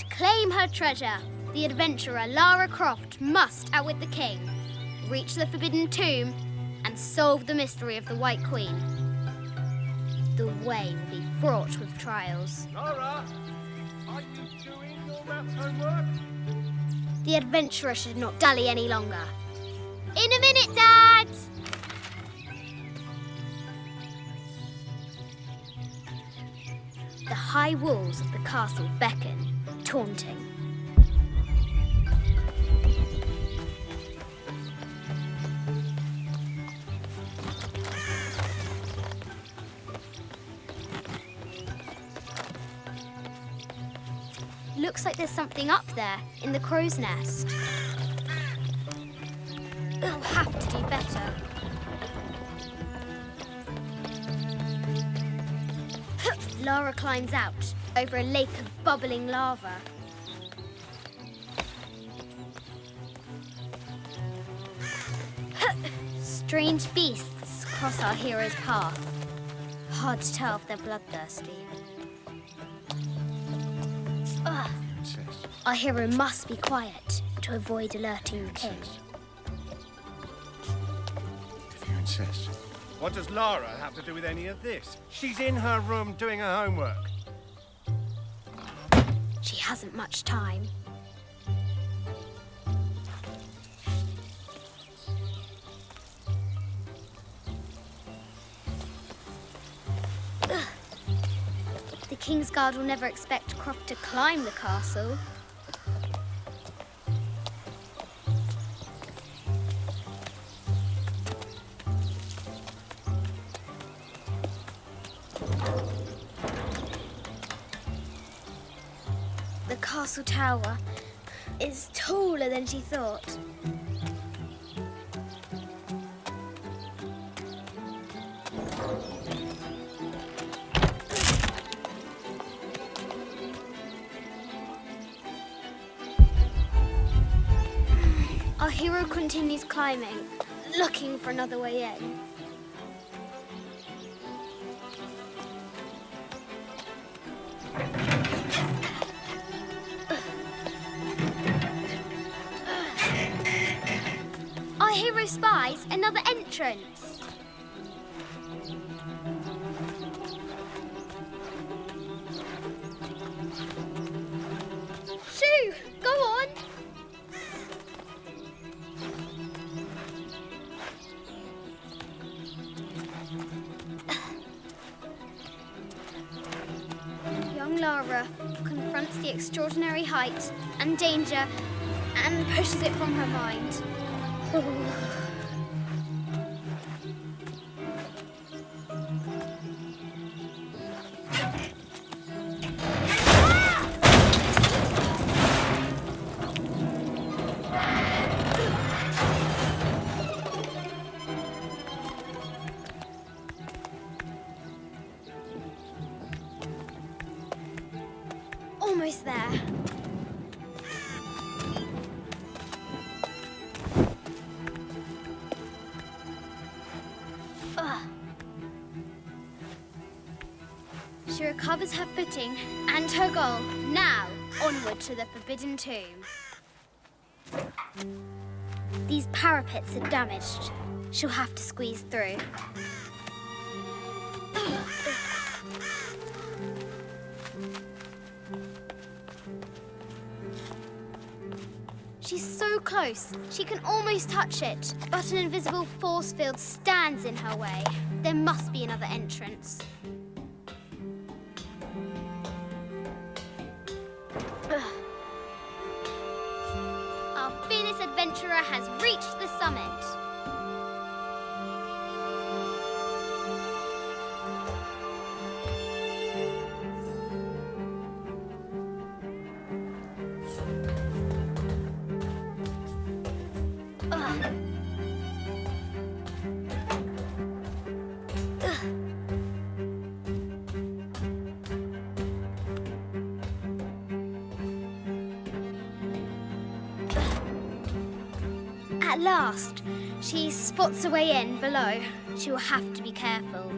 To claim her treasure, the adventurer Lara Croft must outwit the king, reach the forbidden tomb, and solve the mystery of the White Queen. The way will be fraught with trials. Lara, are you doing your maths homework? The adventurer should not dally any longer. In a minute, Dad! The high walls of the castle beckon, taunting. Looks like there's something up there in the crow's nest. I'll have to do better. Lara climbs out over a lake of bubbling lava. Strange beasts cross our hero's path. Hard to tell if they're bloodthirsty. Our hero must be quiet to avoid alerting the king. If you insist. What does Lara have to do with any of this? She's in her room doing her homework. She hasn't much time. The King's Guard will never expect Croft to climb the castle. The castle tower is taller than she thought. Our hero continues climbing, looking for another way in. Our hero spies another entrance. Shoo! Go on! Young Lara confronts the extraordinary height and danger and pushes it from her mind. Almost there. She recovers her footing and her goal. Now, onward to the forbidden tomb. These parapets are damaged. She'll have to squeeze through. She's so close, she can almost touch it, but an invisible force field stands in her way. There must be another entrance. Our fearless adventurer has reached the summit. At last, she spots a way in below. She will have to be careful.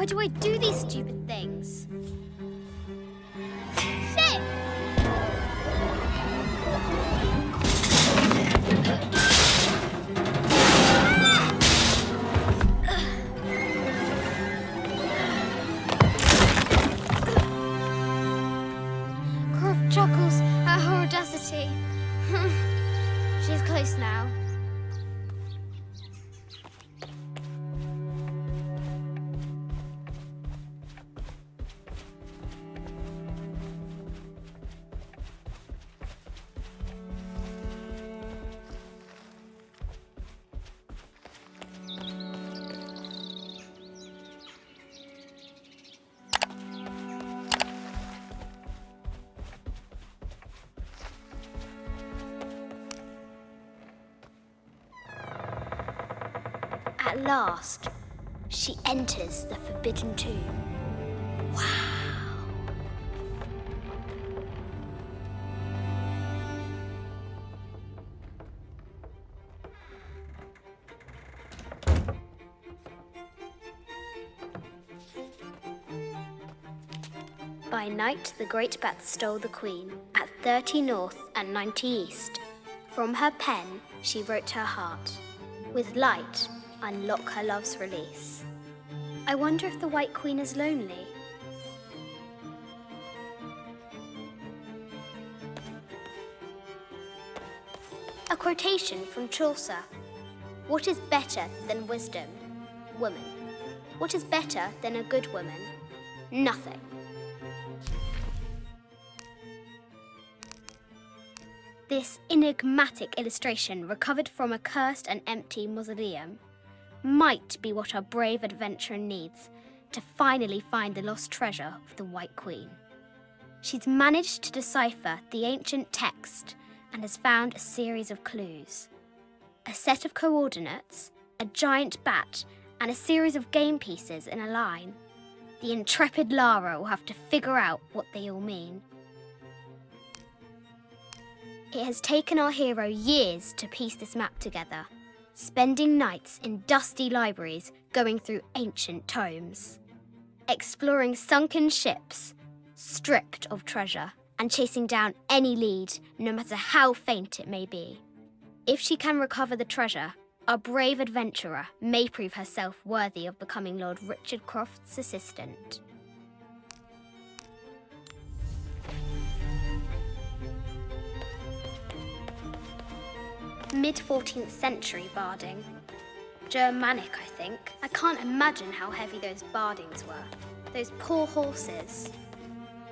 Why do I do these stupid things? Shit! Croft chuckles at her audacity. She's close now. At last, she enters the Forbidden Tomb. Wow! By night, the great bat stole the queen at 30 north and 90 east. From her pen, she wrote her heart. With light, unlock her love's release. I wonder if the White Queen is lonely. A quotation from Chaucer. What is better than wisdom? Woman. What is better than a good woman? Nothing. This enigmatic illustration, recovered from a cursed and empty mausoleum, might be what our brave adventurer needs to finally find the lost treasure of the White Queen. She's managed to decipher the ancient text and has found a series of clues. A set of coordinates, a giant bat, and a series of game pieces in a line. The intrepid Lara will have to figure out what they all mean. It has taken our hero years to piece this map together, spending nights in dusty libraries going through ancient tomes, exploring sunken ships, stripped of treasure, and chasing down any lead, no matter how faint it may be. If she can recover the treasure, our brave adventurer may prove herself worthy of becoming Lord Richard Croft's assistant. Mid-14th century barding. Germanic, I think. I can't imagine how heavy those bardings were. Those poor horses.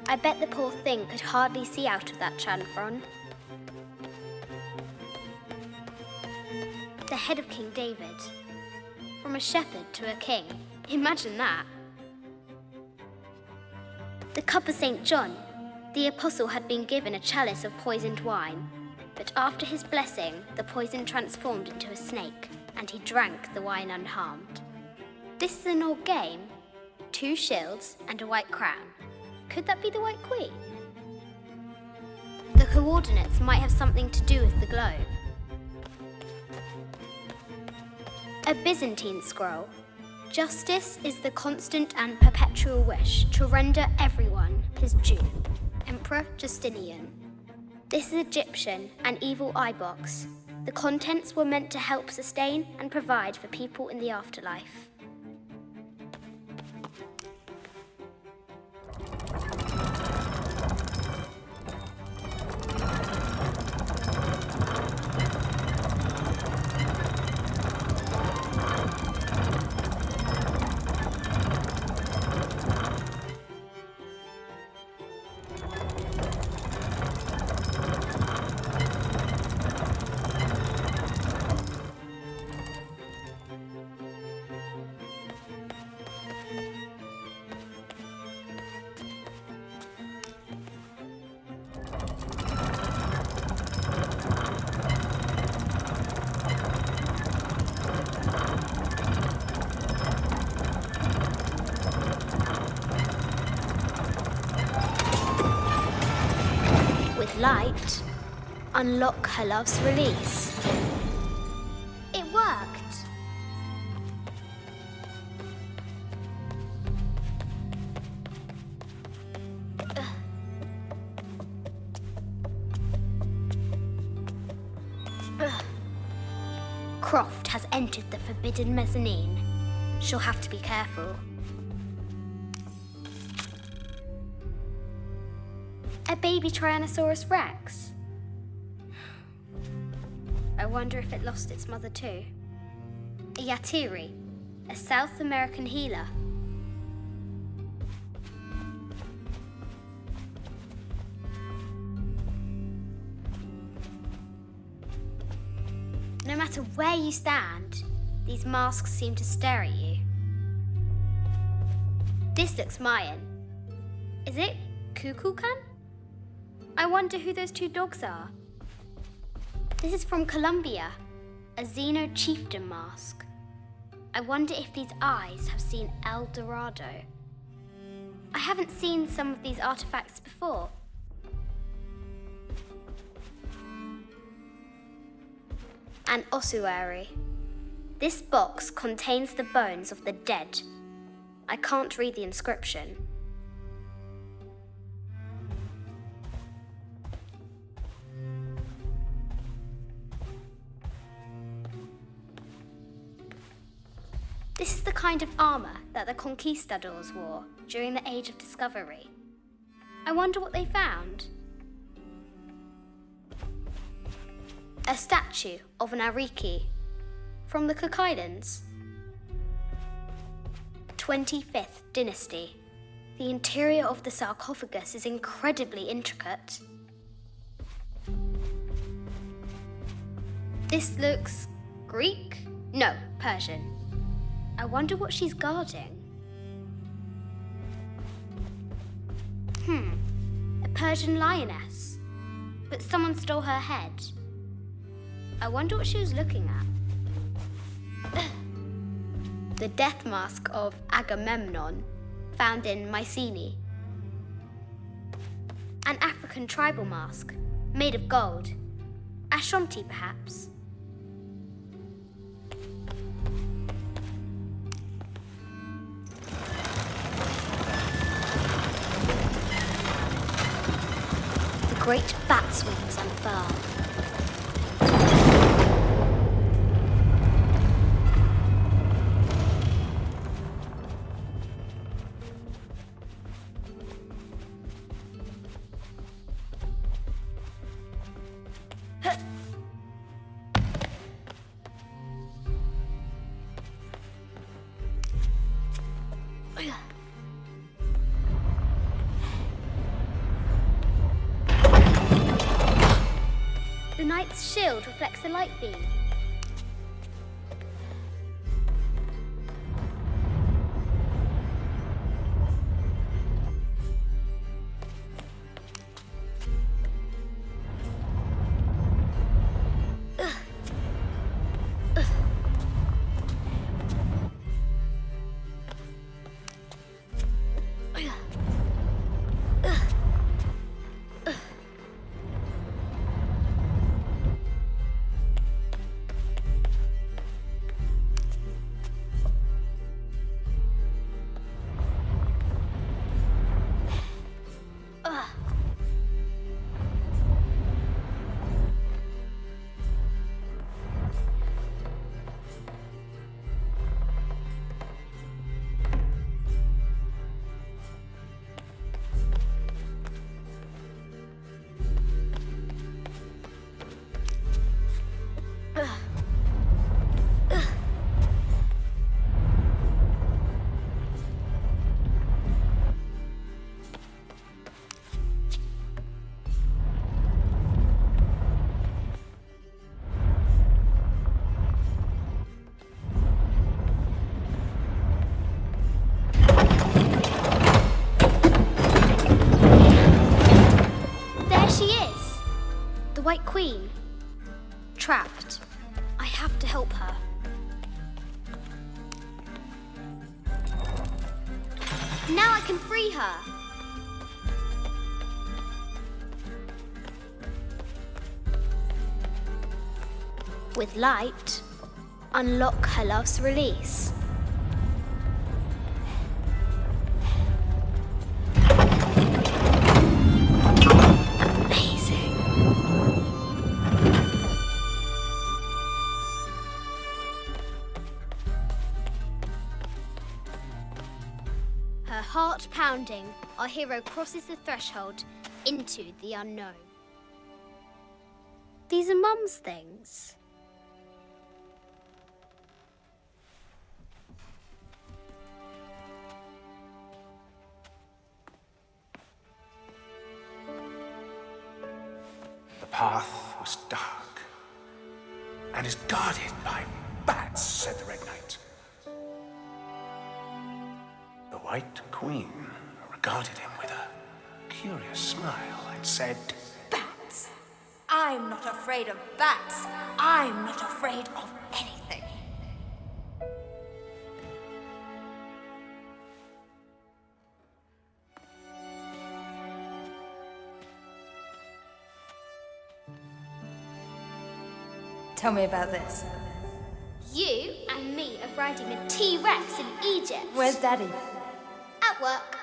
I bet the poor thing could hardly see out of that chanfron. The head of King David. From a shepherd to a king. Imagine that. The cup of St. John. The apostle had been given a chalice of poisoned wine. But after his blessing, the poison transformed into a snake, and he drank the wine unharmed. This is an old game. 2 shields and a white crown. Could that be the White Queen? The coordinates might have something to do with the globe. A Byzantine scroll. Justice is the constant and perpetual wish to render everyone his due. Emperor Justinian. This is Egyptian, an evil eye box. The contents were meant to help sustain and provide for people in the afterlife. Light, unlock her love's release. It worked. Croft has entered the forbidden mezzanine. She'll have to be careful. A baby Tyrannosaurus Rex. I wonder if it lost its mother too. A Yatiri, a South American healer. No matter where you stand, these masks seem to stare at you. This looks Mayan. Is it Kukulkan? I wonder who those two dogs are. This is from Colombia, a Xeno chieftain mask. I wonder if these eyes have seen El Dorado. I haven't seen some of these artifacts before. An ossuary. This box contains the bones of the dead. I can't read the inscription. This is the kind of armor that the conquistadors wore during the Age of Discovery. I wonder what they found. A statue of an Ariki from the Cook Islands. 25th Dynasty. The interior of the sarcophagus is incredibly intricate. This looks Greek? No, Persian. I wonder what she's guarding. A Persian lioness. But someone stole her head. I wonder what she was looking at. The death mask of Agamemnon, found in Mycenae. An African tribal mask, made of gold. Ashanti, perhaps. The great bat's wings unfurl. The knight's shield reflects the light beam. White Queen. Trapped. I have to help her. Now I can free her. With light, unlock her love's release. heart pounding, our hero crosses the threshold into the unknown. These are Mum's things. The path was dark and is guarded by bats, said the Red Knight. The White Queen regarded him with a curious smile and said, Bats? I'm not afraid of bats. I'm not afraid of anything. Tell me about this. You and me are riding a T-Rex in Egypt. Where's Daddy? At work.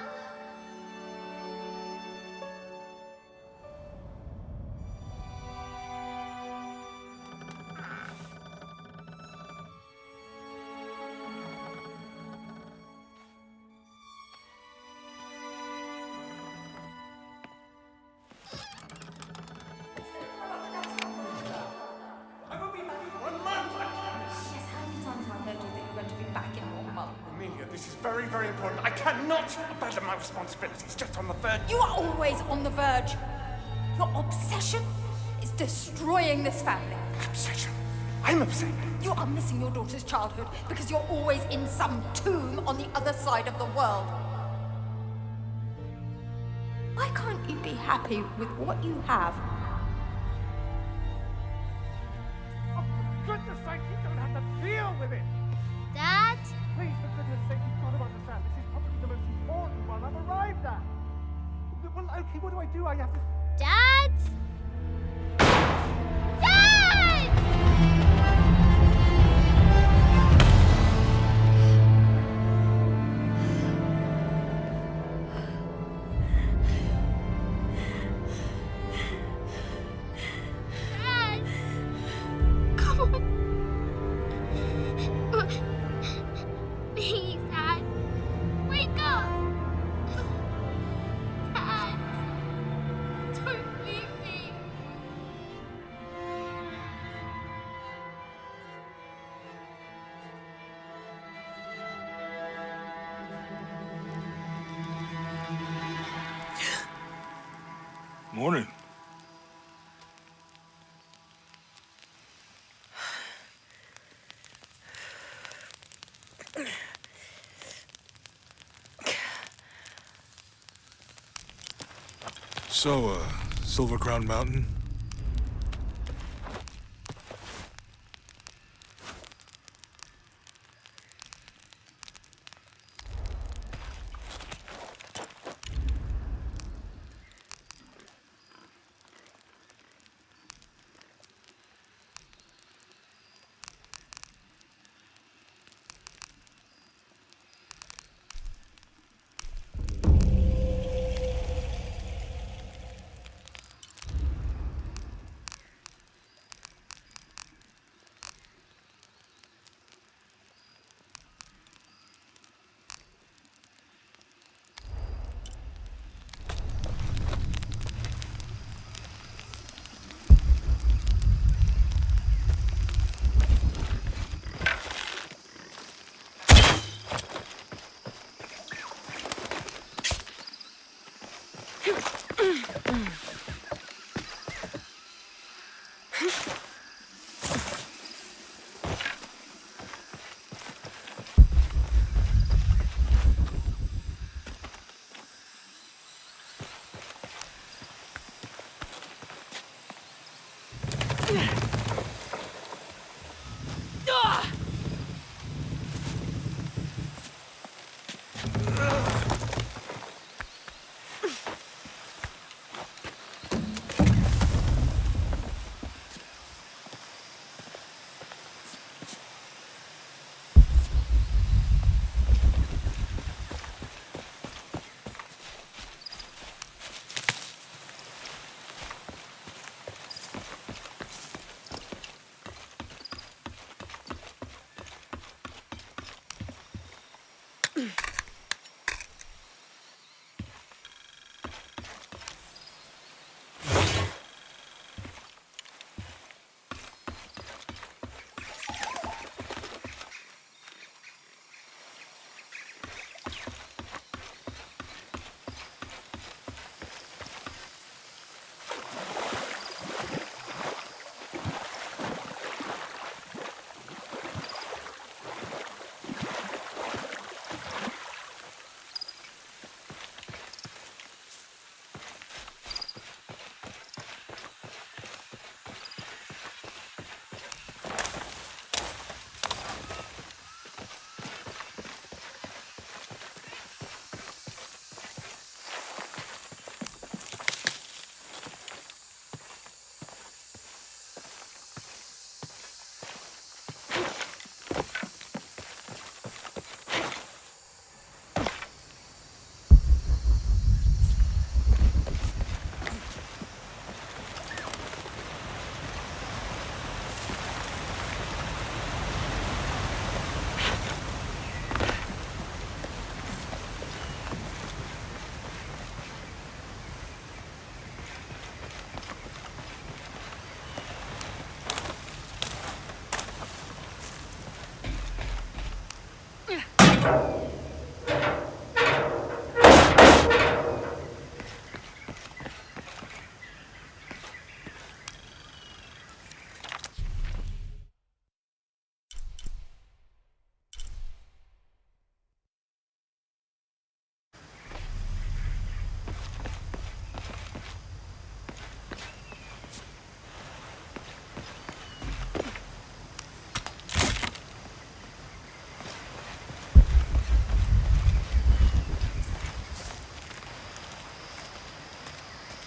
This is very, very important. I cannot abandon my responsibilities just on the verge. You are always on the verge. Your obsession is destroying this family. Obsession? I'm upset. You are missing your daughter's childhood because you're always in some tomb on the other side of the world. Why can't you be happy with what you have? Oh, for goodness sake, you don't have to deal with it. Dad? Please, for goodness sake, you've got to understand. This is probably the most important one I've arrived at. Well, okay, what do I do? I have to... Dad? Dad! Dad! Come on. Please, Dad. Wake up. Dad. Don't leave me. Morning. So, Silver Crown Mountain?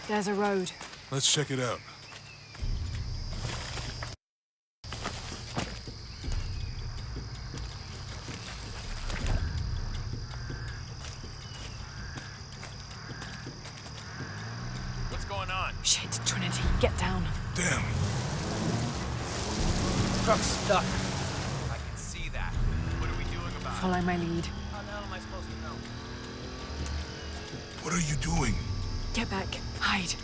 There's a road. Let's check it out. What's going on? Shit, Trinity, get down. Damn. Truck's stuck. I can see that. What are we doing about it? Follow my lead. How the hell am I supposed to know? What are you doing? Get back. Hide.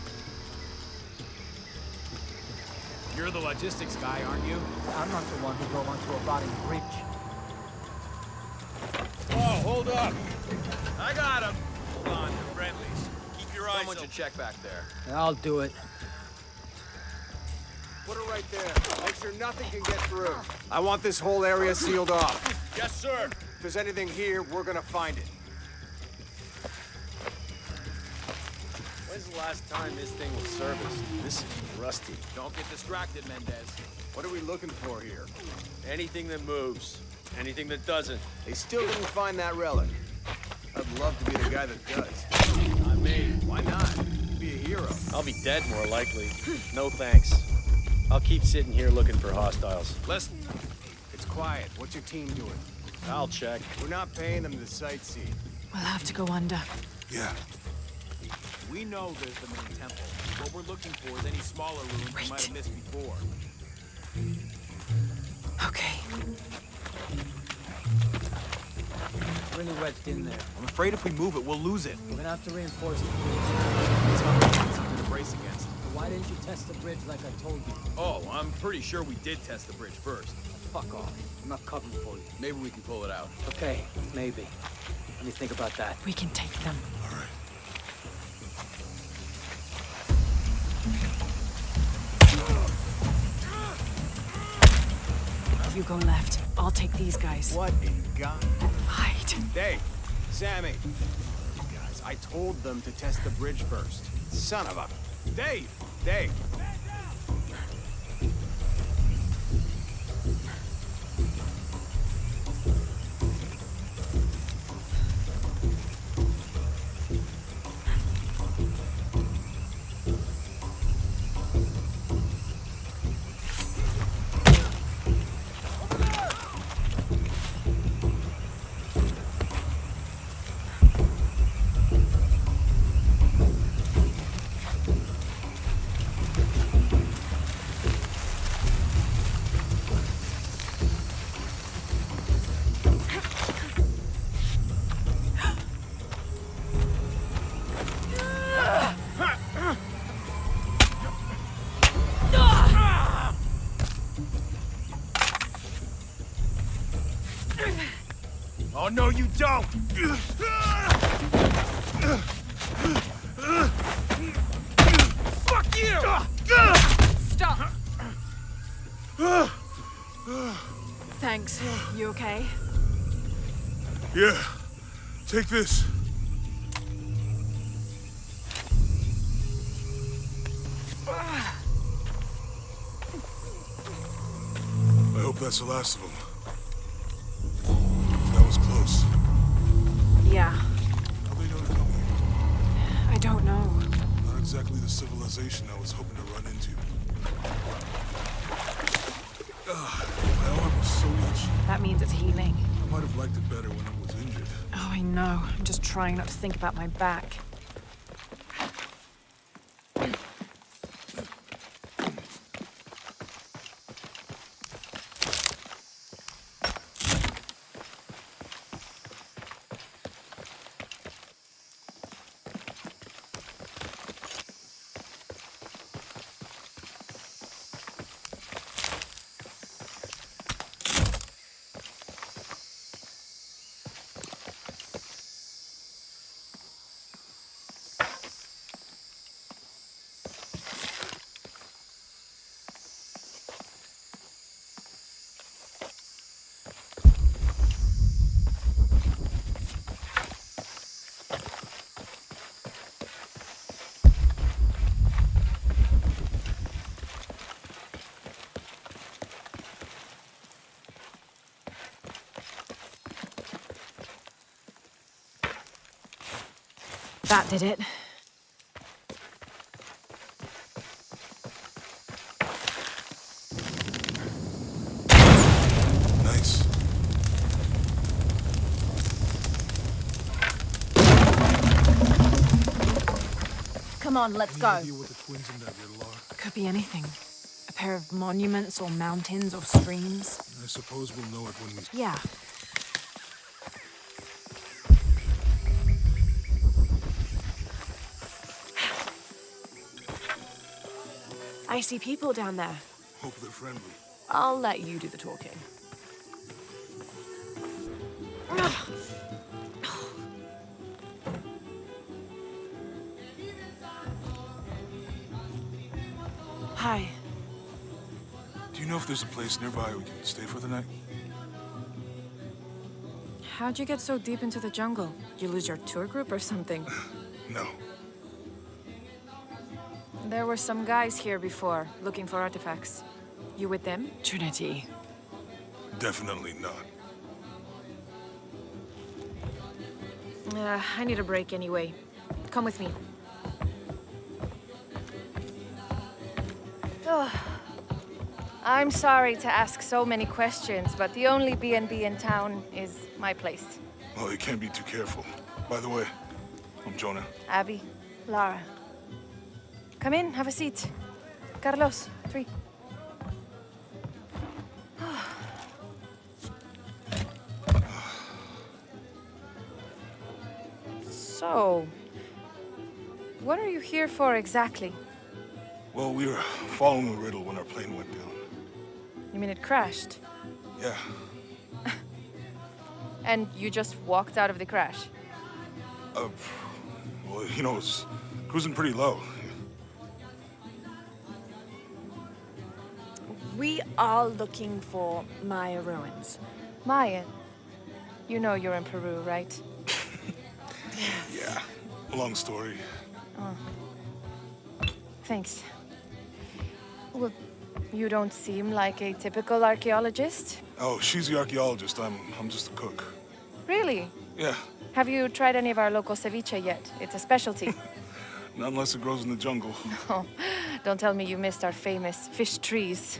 You're the logistics guy, aren't you? I'm not the one who drove onto a rotting bridge. Oh, hold up. I got him. Hold on, they're friendlies. Keep your eyes Someone open. should check back there. I'll do it. Put it right there. Make sure nothing can get through. I want this whole area sealed off. Yes, sir. If there's anything here, we're gonna find it. When's the last time this thing was serviced? This is rusty. Don't get distracted, Mendez. What are we looking for here? Anything that moves. Anything that doesn't. They still didn't find that relic. I'd love to be the guy that does. Not me. Why not? Be a hero. I'll be dead more likely. No thanks. I'll keep sitting here looking for hostiles. Listen, it's quiet. What's your team doing? I'll check. We're not paying them to sightsee. We'll have to go under. Yeah. We know there's the main temple. What we're looking for is any smaller ruins we might have missed before. Okay. Really wedged in there. I'm afraid if we move it, we'll lose it. We're gonna have to reinforce the bridge. It's something to brace against. Why didn't you test the bridge like I told you? Oh, I'm pretty sure we did test the bridge first. Fuck off. I'm not covering for you. Maybe we can pull it out. Okay, maybe. Let me think about that. We can take them. All right. You go left. I'll take these guys. What in God? Hide. Dave, Sammy. Guys, I told them to test the bridge first. Son of a... Dave! Dave! Oh, no, you don't! Fuck you! Stop! Thanks. You okay? Yeah. Take this. I hope that's the last of them. That was close. Yeah. How they know to come here? I don't know. Not exactly the civilization I was hoping to run into. My arm was so itchy. That means it's healing. I might have liked it better when I was injured. Oh, I know. I'm just trying not to think about my back. That did it. Nice. Come on, let's Any go. idea what the twins in that riddle are? Could be anything. A pair of monuments or mountains or streams. I suppose we'll know it when we... Yeah. I see people down there. Hope they're friendly. I'll let you do the talking. Hi. Do you know if there's a place nearby we can stay for the night? How'd you get so deep into the jungle? You lose your tour group or something? No. There were some guys here before, looking for artifacts. You with them? Trinity. Definitely not. I need a break anyway. Come with me. I'm sorry to ask so many questions, but the only B&B in town is my place. Well, you can't be too careful. By the way, I'm Jonah. Abby, Lara. Come in, have a seat. Carlos, 3. So, what are you here for exactly? Well, we were following a riddle when our plane went down. You mean it crashed? Yeah. And you just walked out of the crash? Well, you know, it was cruising pretty low. We are looking for Maya ruins. Mayan. You know you're in Peru, right? Yeah. Long story. Thanks. Well, you don't seem like a typical archaeologist. Oh, she's the archaeologist. I'm just a cook. Really? Yeah. Have you tried any of our local ceviche yet? It's a specialty. Not unless it grows in the jungle. Oh, don't tell me you missed our famous fish trees.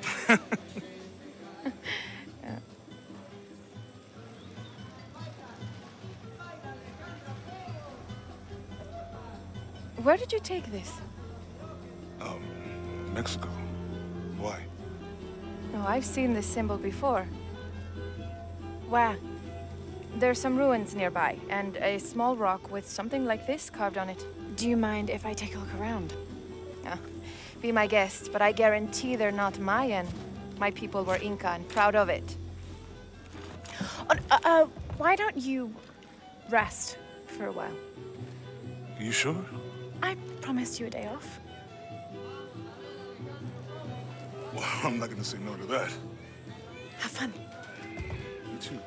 Where did you take this? Mexico. Why? Oh, I've seen this symbol before. Where? There's some ruins nearby, and a small rock with something like this carved on it. Do you mind if I take a look around? Be my guest, but I guarantee they're not Mayan. My people were Inca and proud of it. Why don't you rest for a while? You sure? I promised you a day off. Well, I'm not gonna say no to that. Have fun. You too.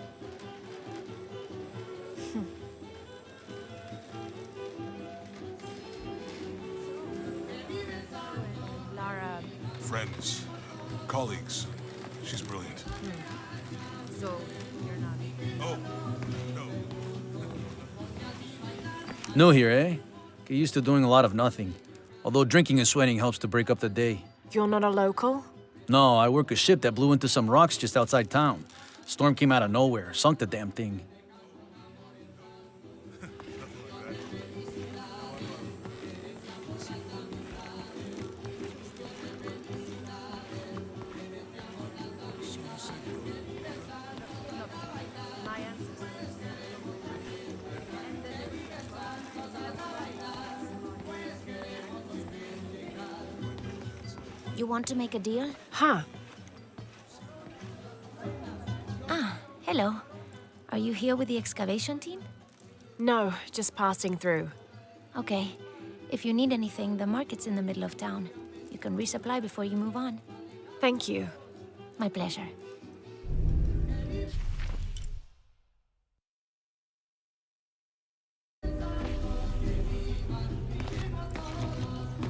Lara, Friends. Colleagues. She's brilliant. so you're not... Oh, no. New here, eh? Get used to doing a lot of nothing. Although drinking and sweating helps to break up the day. You're not a local? No, I work a ship that blew into some rocks just outside town. Storm came out of nowhere, sunk the damn thing. You want to make a deal? Huh. Hello. Are you here with the excavation team? No, just passing through. Okay. If you need anything, the market's in the middle of town. You can resupply before you move on. Thank you. My pleasure.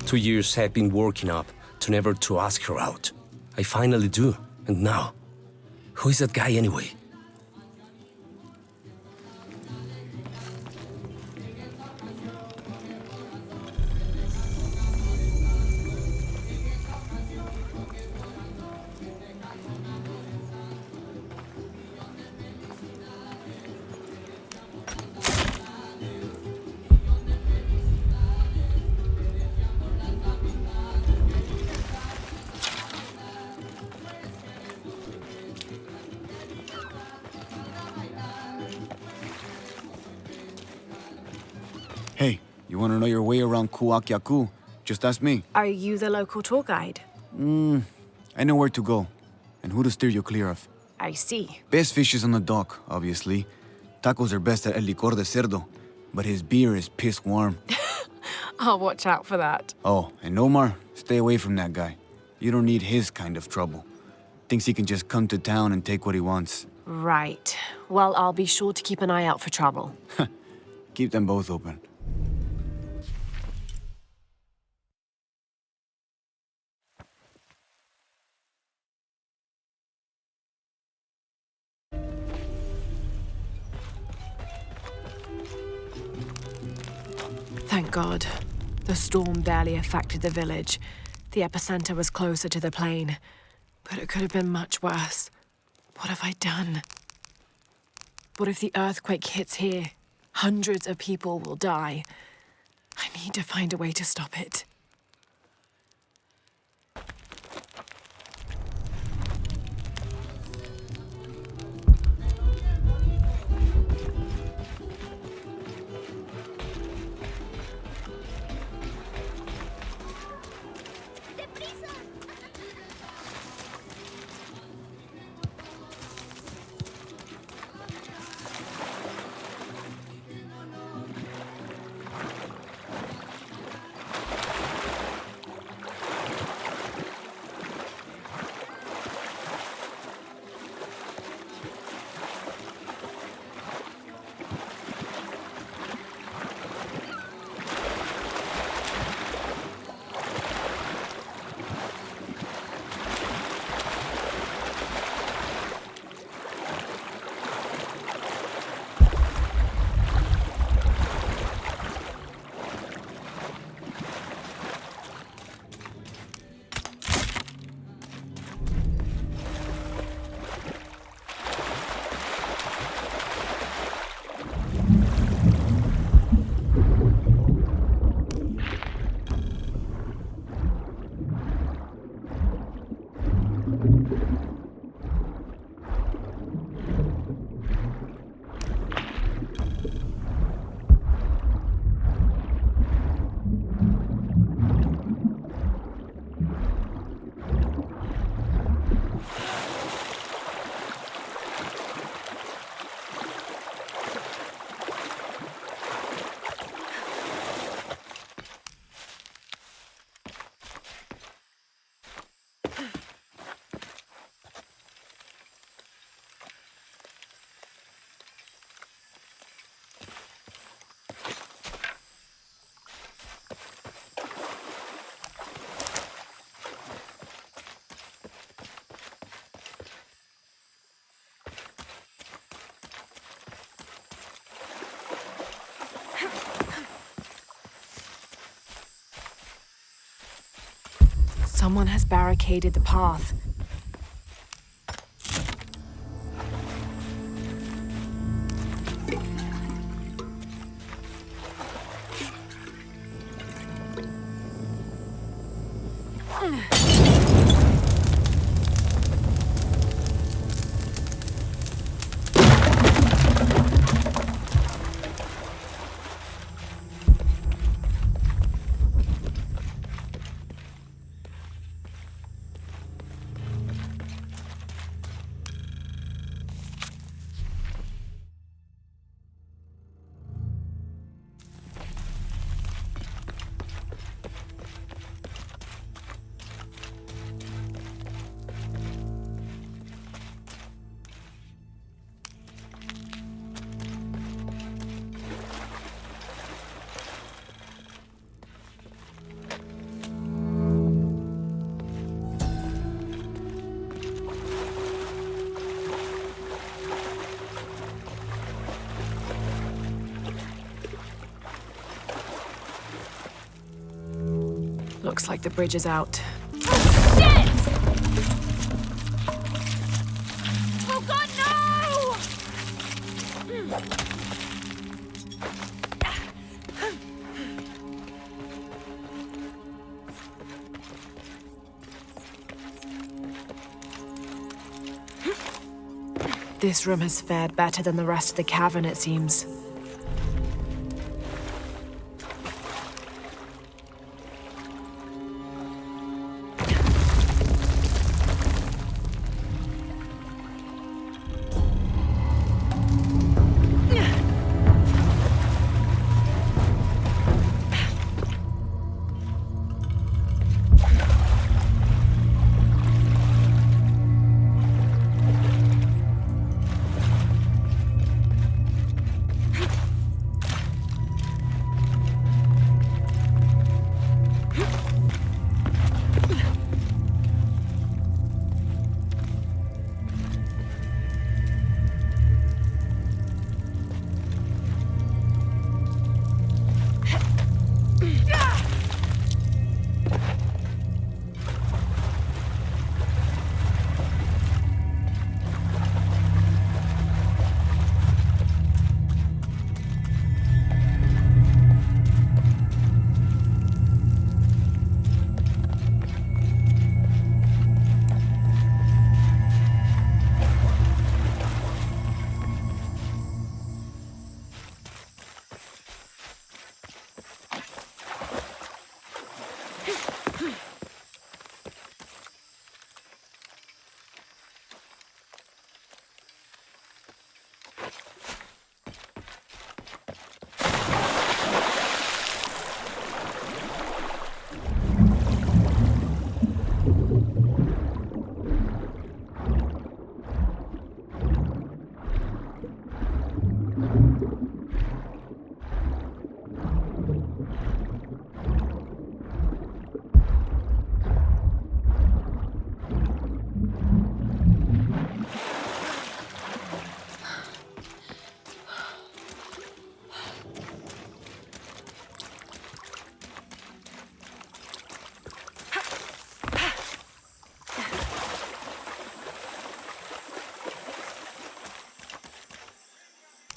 Two years I've been working up to never to ask her out. I finally do, and now, who is that guy anyway? You want to know your way around Kuakyaku? Just ask me. Are you the local tour guide? I know where to go, and who to steer you clear of. I see. Best fish is on the dock, obviously. Tacos are best at El Licor de Cerdo, but his beer is piss warm. I'll watch out for that. Oh, and Omar, stay away from that guy. You don't need his kind of trouble. Thinks he can just come to town and take what he wants. Right. Well, I'll be sure to keep an eye out for trouble. Keep them both open. Thank God. The storm barely affected the village. The epicenter was closer to the plain. But it could have been much worse. What have I done? What if the earthquake hits here? Hundreds of people will die. I need to find a way to stop it. Someone has barricaded the path. Looks like the bridge is out. Shit! Oh God, no! This room has fared better than the rest of the cavern, it seems.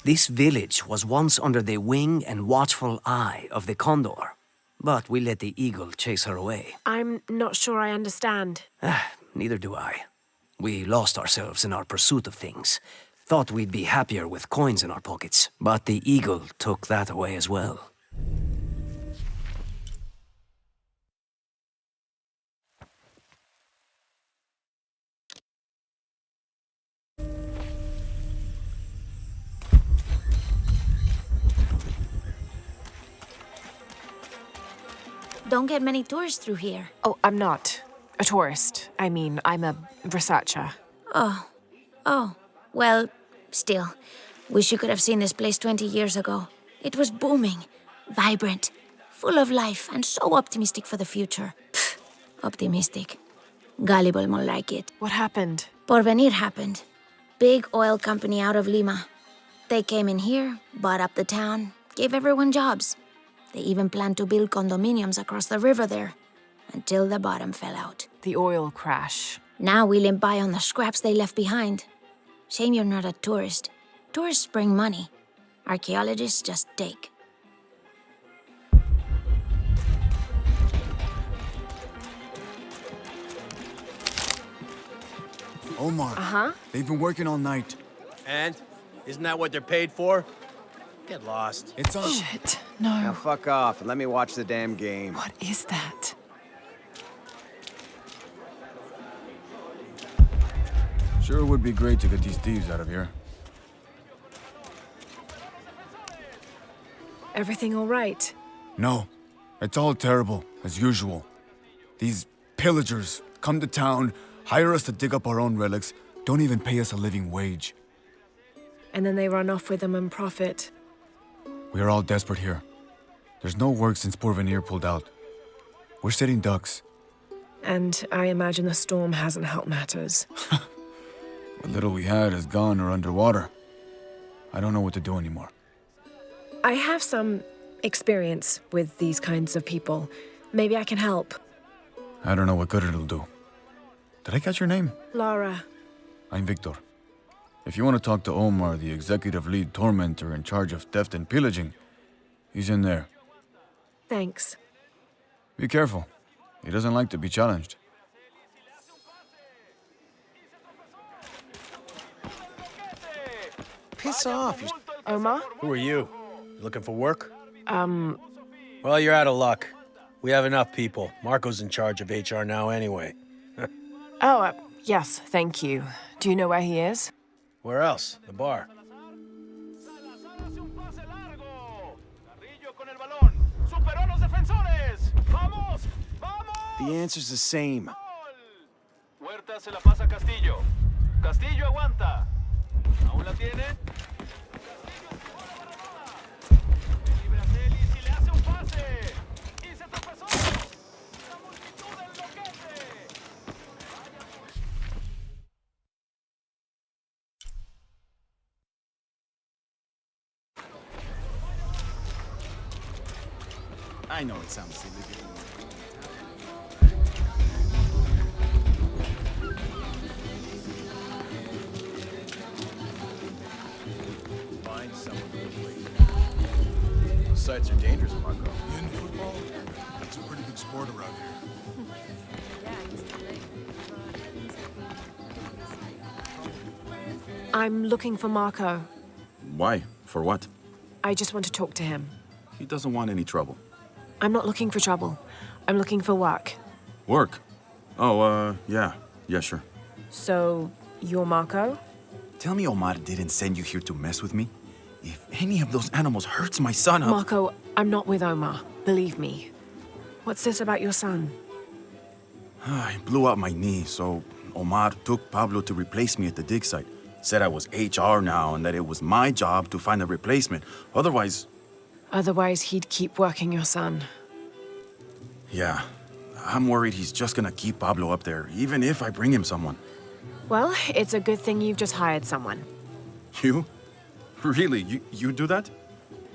This village was once under the wing and watchful eye of the condor, but we let the eagle chase her away. I'm not sure I understand. Neither do I. We lost ourselves in our pursuit of things. Thought we'd be happier with coins in our pockets, but the eagle took that away as well. Don't get many tourists through here. Oh, I'm not a tourist. I mean, I'm a researcher. Oh. Well, still. Wish you could have seen this place 20 years ago. It was booming, vibrant, full of life, and so optimistic for the future. Pfft, optimistic. Gullible more like it. What happened? Porvenir happened. Big oil company out of Lima. They came in here, bought up the town, gave everyone jobs. They even planned to build condominiums across the river there, until the bottom fell out. The oil crash. Now we limp by on the scraps they left behind. Shame you're not a tourist. Tourists bring money. Archaeologists just take. Omar. Uh-huh. They've been working all night. And? Isn't that what they're paid for? Get lost. It's on. Shit, no. Now fuck off and let me watch the damn game. What is that? Sure would be great to get these thieves out of here. Everything all right? No. It's all terrible, as usual. These pillagers come to town, hire us to dig up our own relics, don't even pay us a living wage. And then they run off with them and profit. We are all desperate here. There's no work since Porvenir pulled out. We're sitting ducks. And I imagine the storm hasn't helped matters. What little we had is gone or underwater. I don't know what to do anymore. I have some experience with these kinds of people. Maybe I can help. I don't know what good it'll do. Did I catch your name? Lara. I'm Victor. If you want to talk to Omar, the executive lead tormentor in charge of theft and pillaging, he's in there. Thanks. Be careful. He doesn't like to be challenged. Piss off. Omar? Who are you? You looking for work? Well, you're out of luck. We have enough people. Marco's in charge of HR now anyway. Yes, thank you. Do you know where he is? Where else? The bar. The answer's the same. Huerta se la pasa a Castillo. Castillo aguanta. ¿Aún la tiene? I know it sounds silly. Find someone to play. Those sites are dangerous, Marco. In football, it's a pretty good sport around here. I'm looking for Marco. Why? For what? I just want to talk to him. He doesn't want any trouble. I'm not looking for trouble. I'm looking for work. Work? Oh, yeah. Yeah, sure. So, you're Marco? Tell me Omar didn't send you here to mess with me? If any of those animals hurts my son, Marco, I'm not with Omar. Believe me. What's this about your son? I blew out my knee, so Omar took Pablo to replace me at the dig site. Said I was HR now and that it was my job to find a replacement. Otherwise... Otherwise, he'd keep working your son. Yeah. I'm worried he's just gonna keep Pablo up there, even if I bring him someone. Well, it's a good thing you've just hired someone. You? Really? You do that?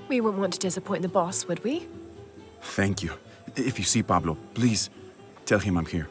We wouldn't want to disappoint the boss, would we? Thank you. If you see Pablo, please tell him I'm here.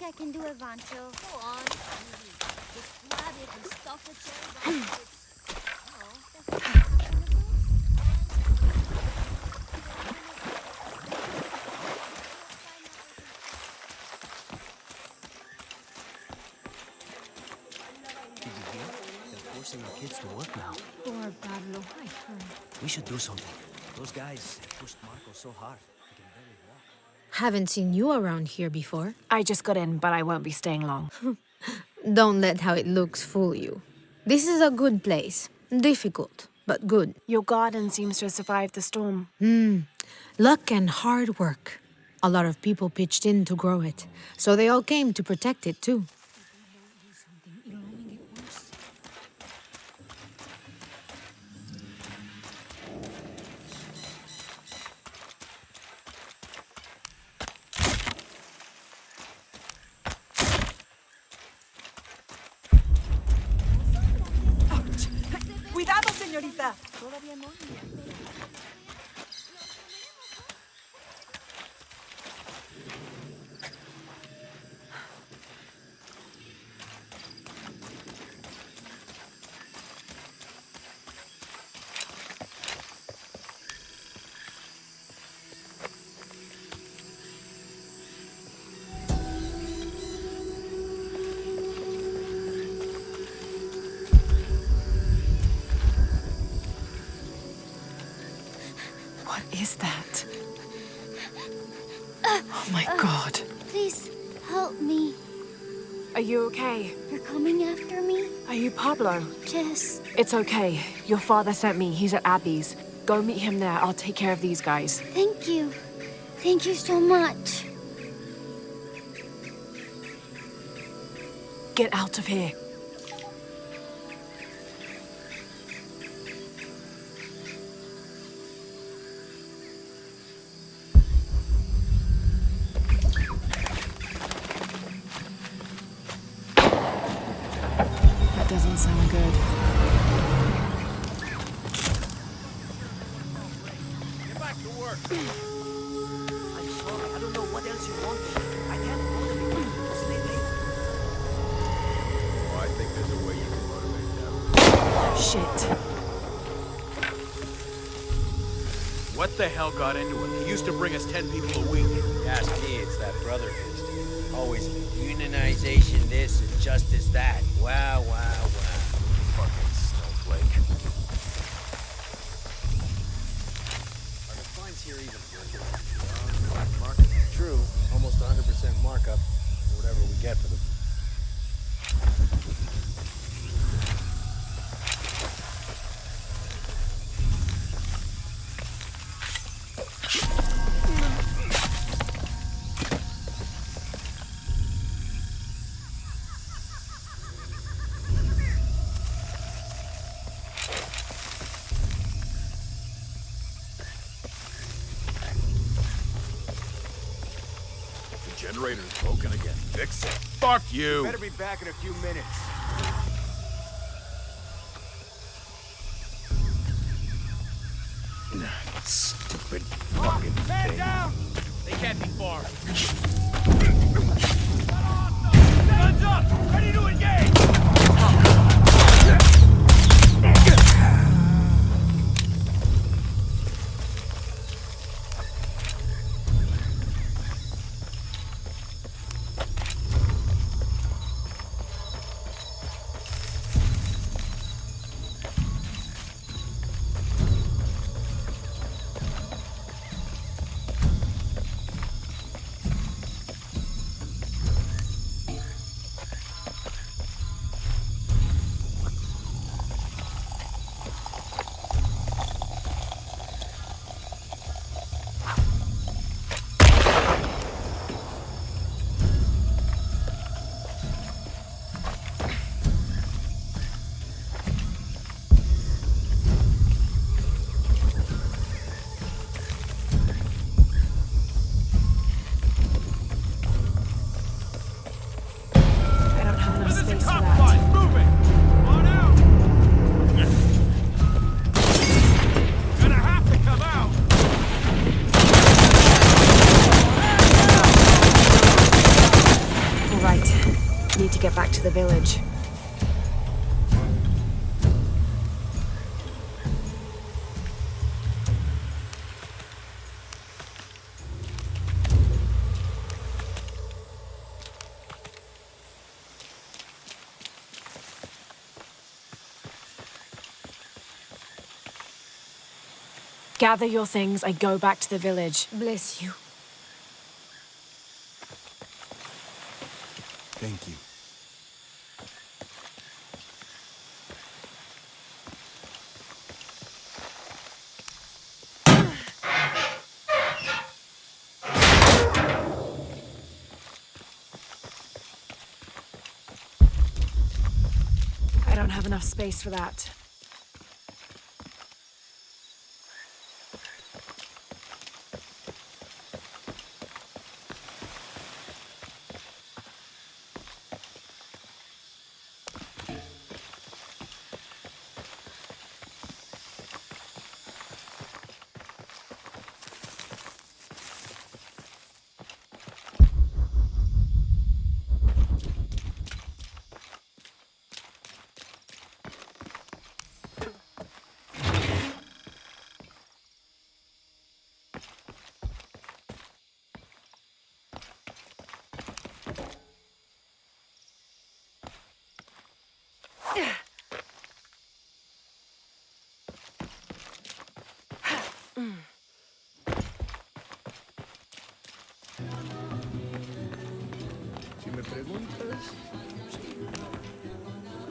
I can do it, Vancho. Go on. Just grab it and stuff it there. Did you hear? They're forcing our kids to work now. Poor Pablo. I heard. We should do something. Those guys pushed Marco so hard. Haven't seen you around here before. I just got in, but I won't be staying long. Don't let how it looks fool you. This is a good place. Difficult, but good. Your garden seems to have survived the storm. Luck and hard work. A lot of people pitched in to grow it, so they all came to protect it too. ¡Cuidado, señorita! What is that? Oh my God. Please help me. Are you okay? You're coming after me? Are you Pablo? Yes. It's okay. Your father sent me. He's at Abby's. Go meet him there. I'll take care of these guys. Thank you. Thank you so much. Get out of here. That doesn't sound good. Get back to work. I'm sorry. I don't know what else you want. I can't motivate you. Just stay late. Oh, I think there's a way you can motivate them. Shit. What the hell got into him? He used to bring us 10 people a week. Ask me, it's that brother of his. Always unionization this and justice that. Wow, wow, wow. Fucking snowflake. Are the fines here even worth it? Black market? True. Almost 100% markup. Or whatever we get for them. The generator's broken again. Fix it. Fuck you! Better be back in a few minutes. Stupid fucking Man thing. down! They can't be far. Guns up! Ready to engage! Get back to the village. Gather your things and go back to the village. Bless you. Thank you. I don't have enough space for that.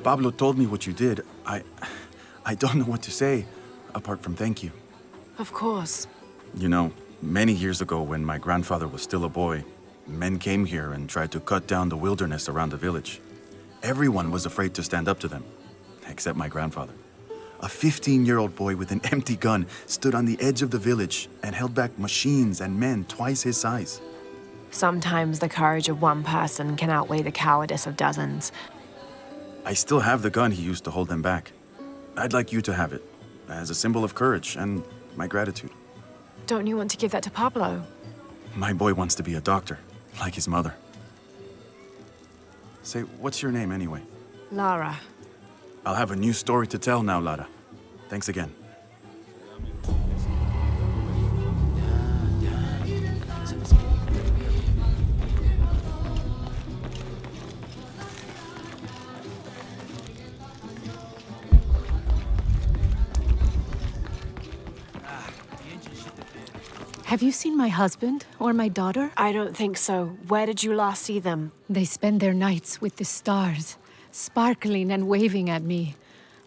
Pablo told me what you did. I don't know what to say, apart from thank you. Of course. You know, many years ago when my grandfather was still a boy, men came here and tried to cut down the wilderness around the village. Everyone was afraid to stand up to them, except my grandfather. A 15-year-old boy with an empty gun stood on the edge of the village and held back machines and men twice his size. Sometimes the courage of one person can outweigh the cowardice of dozens. I still have the gun he used to hold them back. I'd like you to have it, as a symbol of courage and my gratitude. Don't you want to give that to Pablo? My boy wants to be a doctor, like his mother. Say, what's your name anyway? Lara. I'll have a new story to tell now, Lara. Thanks again. Have you seen my husband or my daughter? I don't think so. Where did you last see them? They spend their nights with the stars, sparkling and waving at me.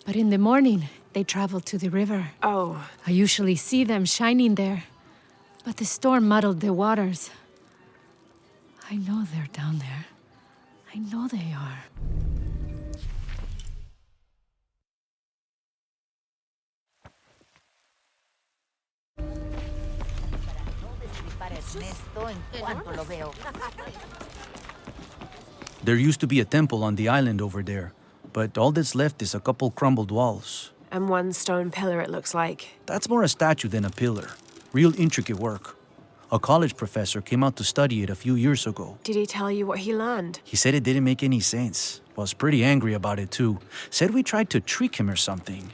But in the morning, they travel to the river. Oh. I usually see them shining there. But the storm muddled the waters. I know they're down there. I know they are. Ernesto en cuanto lo veo. There used to be a temple on the island over there, but all that's left is a couple crumbled walls. And one stone pillar, it looks like. That's more a statue than a pillar. Real intricate work. A college professor came out to study it a few years ago. Did he tell you what he learned? He said it didn't make any sense. Was pretty angry about it too. Said we tried to trick him or something.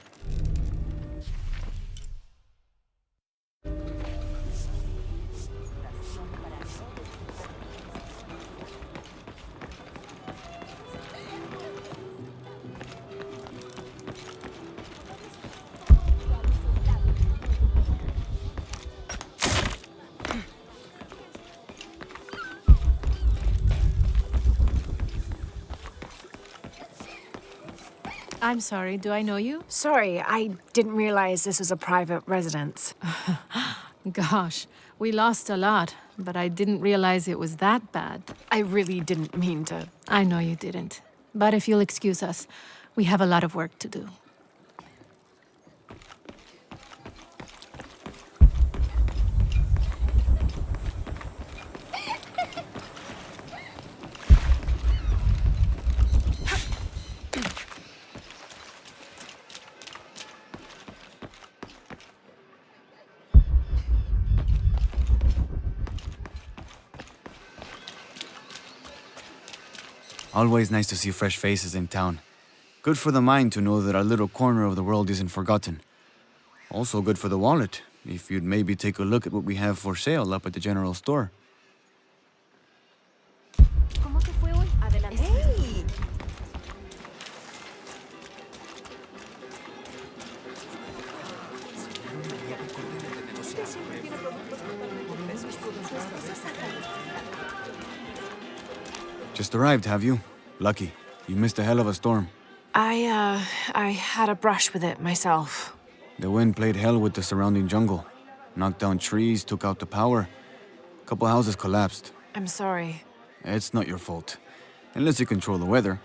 I'm sorry, do I know you? Sorry, I didn't realize this was a private residence. Gosh, we lost a lot, but I didn't realize it was that bad. I really didn't mean to. I know you didn't. But if you'll excuse us, we have a lot of work to do. Always nice to see fresh faces in town. Good for the mind to know that our little corner of the world isn't forgotten. Also good for the wallet, if you'd maybe take a look at what we have for sale up at the general store. Hey. Just arrived, have you? Lucky. You missed a hell of a storm. I had a brush with it myself. The wind played hell with the surrounding jungle. Knocked down trees, took out the power. A couple houses collapsed. I'm sorry. It's not your fault. Unless you control the weather.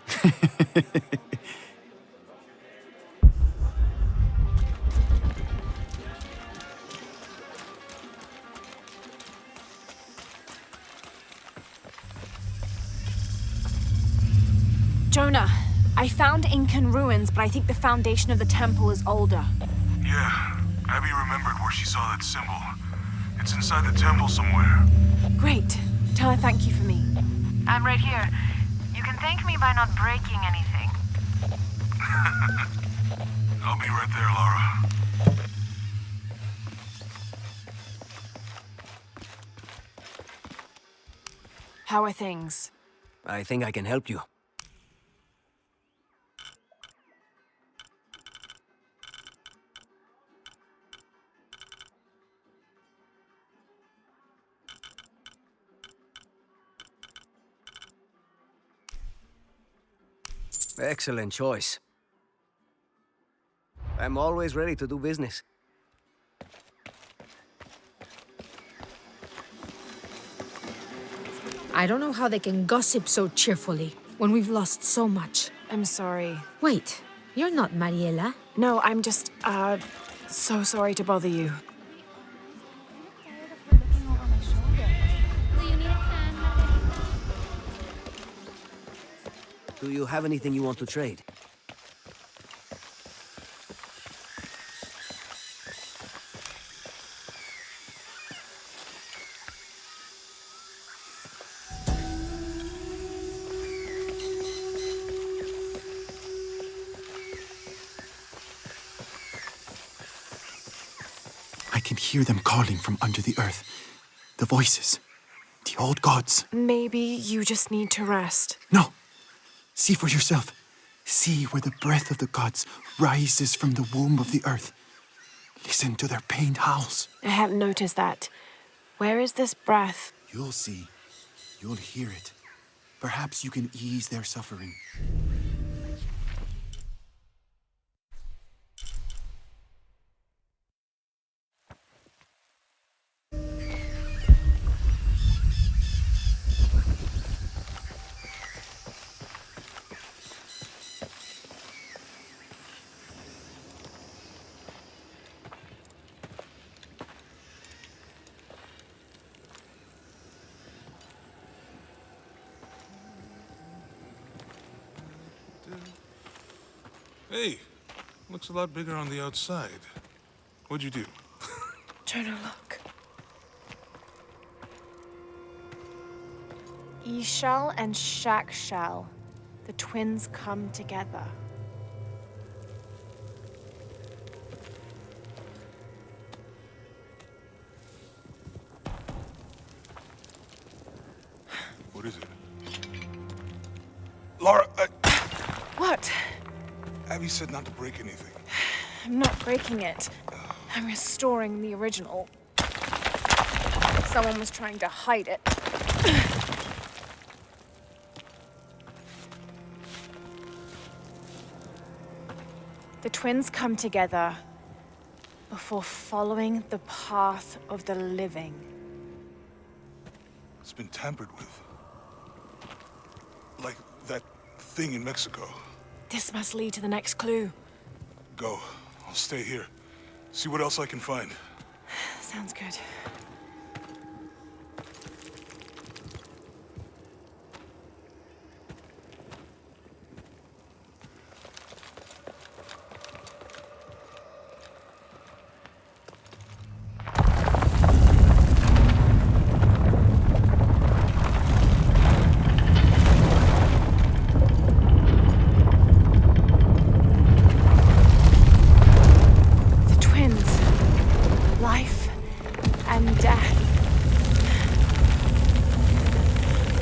Jonah, I found Incan ruins, but I think the foundation of the temple is older. Yeah, Abby remembered where she saw that symbol. It's inside the temple somewhere. Great. Tell her thank you for me. I'm right here. You can thank me by not breaking anything. I'll be right there, Lara. How are things? I think I can help you. Excellent choice. I'm always ready to do business. I don't know how they can gossip so cheerfully when we've lost so much. I'm sorry. Wait, you're not Mariela. No, I'm just, so sorry to bother you. Do you have anything you want to trade? I can hear them calling from under the earth. The voices. The old gods. Maybe you just need to rest. No! See for yourself. See where the breath of the gods rises from the womb of the earth. Listen to their pained howls. I hadn't noticed that. Where is this breath? You'll see. You'll hear it. Perhaps you can ease their suffering. Hey, looks a lot bigger on the outside. What'd you do? Jonah, look. Ishal and Shakshal, the twins come together. What is it? Lara, What? Abby said not to break anything. I'm not breaking it. I'm restoring the original. Someone was trying to hide it. The twins come together before following the path of the living. It's been tampered with. Like that thing in Mexico. This must lead to the next clue. Go. I'll stay here. See what else I can find. Sounds good.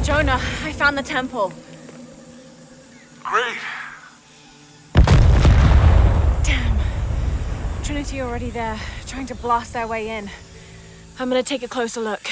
Jonah, I found the temple. Great. Damn. Trinity already there, trying to blast their way in. I'm gonna take a closer look.